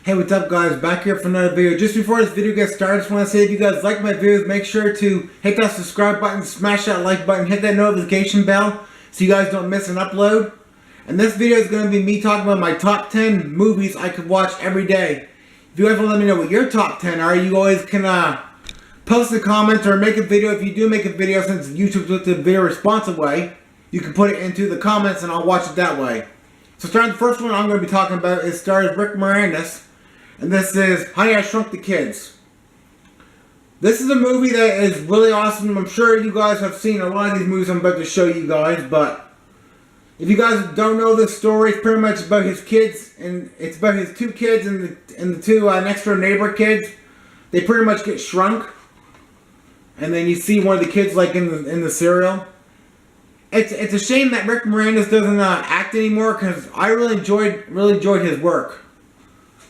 Hey, what's up guys? Back here for another video. Just before this video gets started, I just want to say if you guys like my videos, make sure to hit that subscribe button, smash that like button, hit that notification bell so you guys don't miss an upload. And this video is going to be me talking about my top 10 movies I could watch every day. If you guys want to let me know what your top 10 are, you always can post a comment or make a video. If you do make a video, since YouTube took the video responsive way, you can put it into the comments and I'll watch it that way. So starting the first one I'm going to be talking about is stars Rick Moranis. And this is Honey, I Shrunk the Kids. This is a movie that is really awesome. I'm sure you guys have seen a lot of these movies I'm about to show you guys, but if you guys don't know this story, it's pretty much about his kids, and it's about his two kids and the two next door neighbor kids. They pretty much get shrunk, and then you see one of the kids like in the cereal. It's a shame that Rick Moranis doesn't act anymore, because I really enjoyed his work.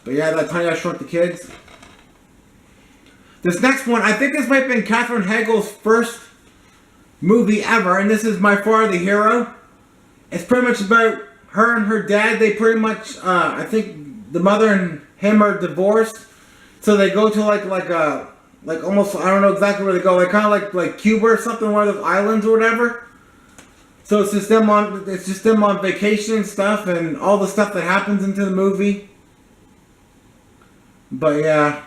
But yeah, that's Honey, I Shrunk the Kids. This next one, I think this might have been Katherine Heigl's first movie ever, and this is My Father the Hero. It's pretty much about her and her dad. They pretty much, I think the mother and him are divorced, so they go to like almost, I don't know exactly where they go, like kind of like Cuba or something, one of those islands or whatever. So it's just them on vacation and stuff, and all the stuff that happens into the movie. But yeah,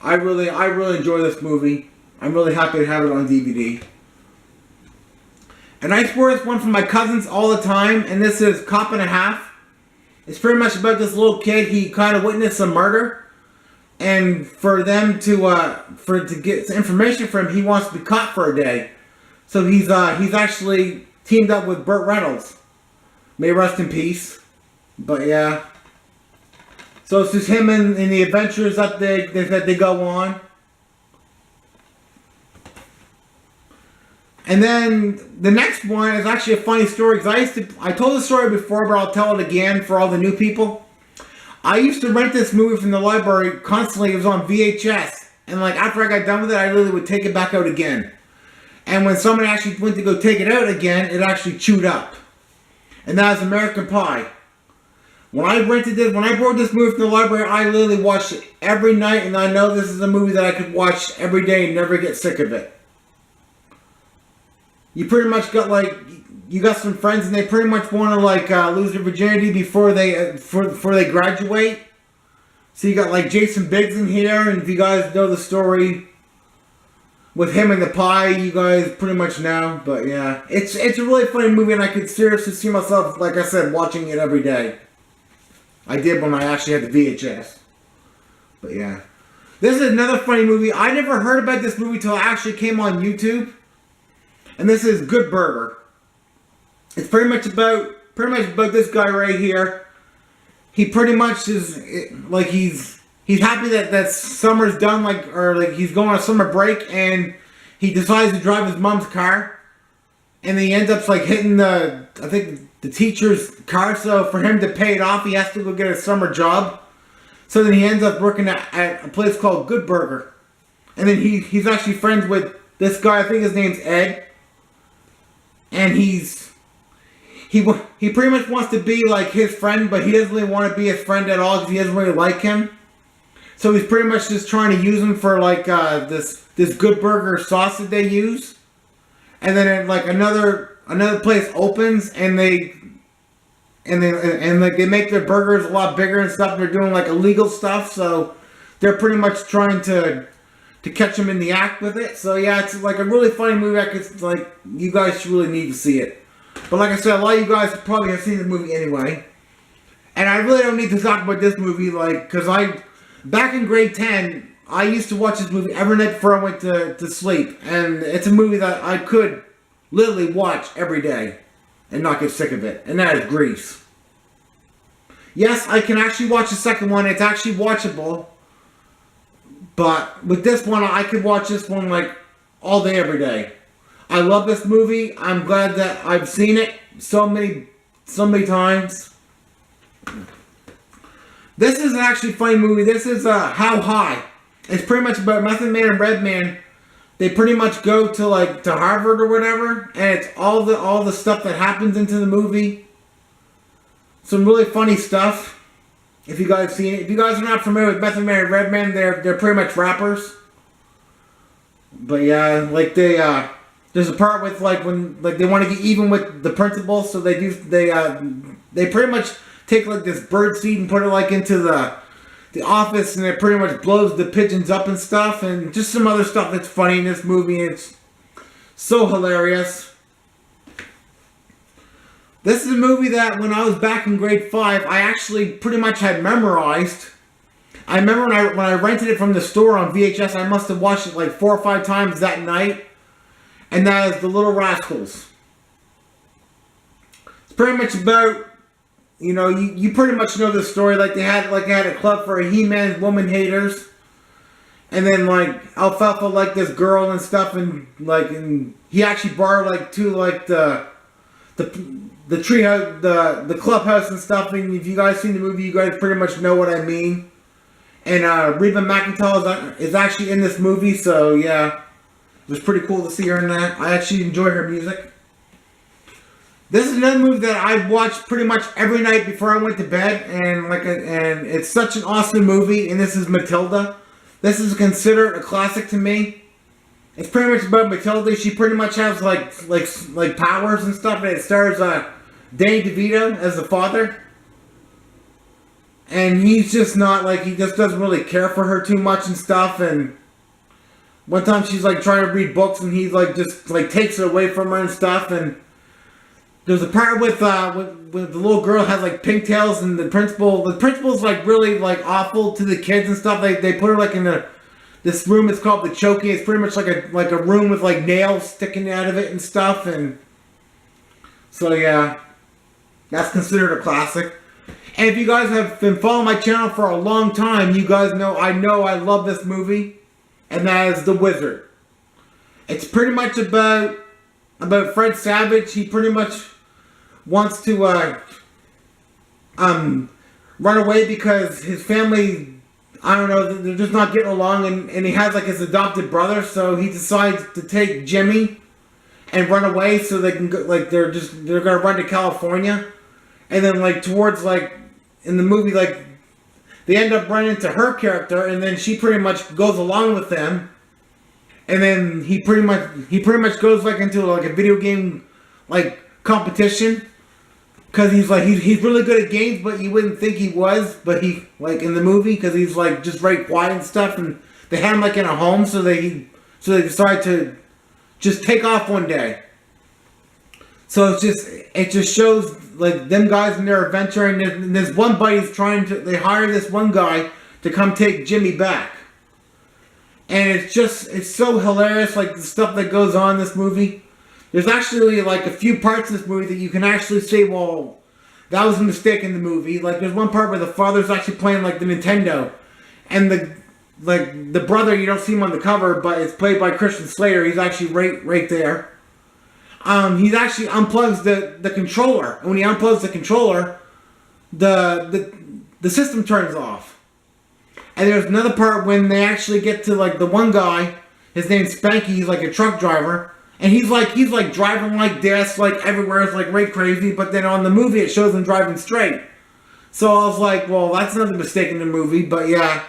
I really enjoy this movie. I'm really happy to have it on DVD. And I explore this one from my cousins all the time, and this is Cop and a Half. It's pretty much about this little kid. He kind of witnessed a murder, and for them to get some information from him, he wants to be caught for a day. So he's actually teamed up with Burt Reynolds. May rest in peace. But yeah. So it's just him and the adventures that they go on. And then the next one is actually a funny story, because I told the story before, but I'll tell it again for all the new people. I used to rent this movie from the library constantly. It was on VHS, and like after I got done with it, I literally would take it back out again. And when somebody actually went to go take it out again, it actually chewed up. And that is American Pie. When I borrowed this movie from the library, I literally watched it every night, and I know this is a movie that I could watch every day and never get sick of it. You pretty much got you got some friends, and they pretty much want to lose their virginity before they graduate. So you got like Jason Biggs in here, and if you guys know the story with him and the pie, you guys pretty much know. But yeah, it's a really funny movie, and I could seriously see myself, like I said, watching it every day. I did when I actually had the VHS. But yeah. This is another funny movie. I never heard about this movie till it actually came on YouTube. And this is Good Burger. It's pretty much about this guy right here. He pretty much is like he's happy that summer's done, or he's going on a summer break, and he decides to drive his mom's car. And then he ends up hitting the teacher's car, so for him to pay it off, he has to go get a summer job. So then he ends up working at a place called Good Burger. And then he's actually friends with this guy, I think his name's Ed. And he pretty much wants to be like his friend, but he doesn't really want to be his friend at all because he doesn't really like him. So he's pretty much just trying to use him for this Good Burger sauce that they use. And then another place opens, and they make their burgers a lot bigger and stuff. They're doing illegal stuff, so they're pretty much trying to catch them in the act with it. So yeah, it's a really funny movie. You guys really need to see it. But like I said, a lot of you guys probably have seen the movie anyway, and I really don't need to talk about this movie because back in grade 10. I used to watch this movie every night before I went to sleep. And it's a movie that I could literally watch every day and not get sick of it. And that is Grease. Yes, I can actually watch the second one. It's actually watchable. But with this one, I could watch this one all day, every day. I love this movie. I'm glad that I've seen it so many times. This is an actually funny movie. This is How High. It's pretty much about Method Man and Redman. They pretty much go to Harvard or whatever, and it's all the stuff that happens into the movie. Some really funny stuff. If you guys seen it, if you guys are not familiar with Method Man and Redman, they're pretty much rappers. But yeah, like there's a part with like when like they want to get even with the principal, so they pretty much take like this bird seed and put it like into the office, and it pretty much blows the pigeons up and stuff, and just some other stuff that's funny in this movie. It's so hilarious. This is a movie that when I was back in grade 5, I actually pretty much had memorized. I remember when I rented it from the store on VHS, I must have watched it like 4 or 5 times that night. And that is The Little Rascals. It's pretty much about, you know, you pretty much know the story. Like they had a club for He-Man woman haters. And then like Alfalfa liked this girl and stuff, and he actually borrowed like two like the treehouse, the clubhouse and stuff. And if you guys seen the movie, you guys pretty much know what I mean. And Reba McEntire is actually in this movie, so yeah, it was pretty cool to see her in that. I actually enjoy her music. This is another movie that I watched pretty much every night before I went to bed, and it's such an awesome movie. And this is Matilda. This is considered a classic to me. It's pretty much about Matilda. She pretty much has like powers and stuff, and it stars Danny DeVito as the father. And he's just not like, he just doesn't really care for her too much and stuff. And one time she's like trying to read books, and he like just like takes it away from her and stuff. And there's a part with the little girl has like pigtails, and the principal's like really like awful to the kids and stuff. They put her like in this room. It's called the Chokey. It's pretty much like a room with like nails sticking out of it and stuff. And so yeah, that's considered a classic. And if you guys have been following my channel for a long time, you guys know I love this movie, and that is The Wizard. It's pretty much about Fred Savage. He pretty much wants to run away because his family, I don't know, they're just not getting along, and he has like his adopted brother, so he decides to take Jimmy and run away so they can go, like they're gonna run to California. And then like towards like in the movie, like they end up running into her character, and then she pretty much goes along with them. And then he pretty much goes like into like a video game like competition, because he's really good at games, but you wouldn't think he was. But he like in the movie, because he's like just very quiet and stuff, and they had him like in a home, so they decided to just take off one day. So it just shows like them guys in their adventure, and this one buddy's they hire this one guy to come take Jimmy back. And it's so hilarious, like the stuff that goes on in this movie. There's actually like a few parts of this movie that you can actually say, well, that was a mistake in the movie. Like there's one part where the father's actually playing like the Nintendo, and the brother, you don't see him on the cover, but it's played by Christian Slater. He's actually right there. He actually unplugs the controller, and when he unplugs the controller, the system turns off. And there's another part when they actually get to like the one guy, his name's Spanky. He's like a truck driver, and he's like driving like this, like everywhere. It's like right crazy. But then on the movie, it shows him driving straight. So I was like, well, that's another mistake in the movie. But yeah,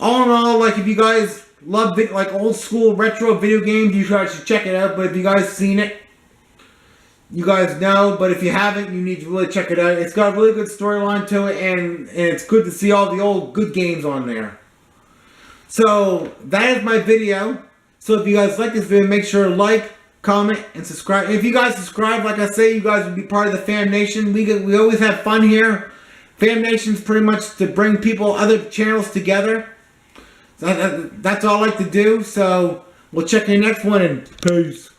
all in all, like if you guys love like old school retro video games, you guys should check it out. But if you guys seen it, you guys know, but if you haven't, you need to really check it out. It's got a really good storyline to it, and it's good to see all the old good games on there. So, that is my video. So, if you guys like this video, make sure to like, comment, and subscribe. If you guys subscribe, like I say, you guys will be part of the Fam Nation. We always have fun here. Fam Nation's pretty much to bring people, other channels together. So that's all I like to do. So, we'll check in the next one, and peace.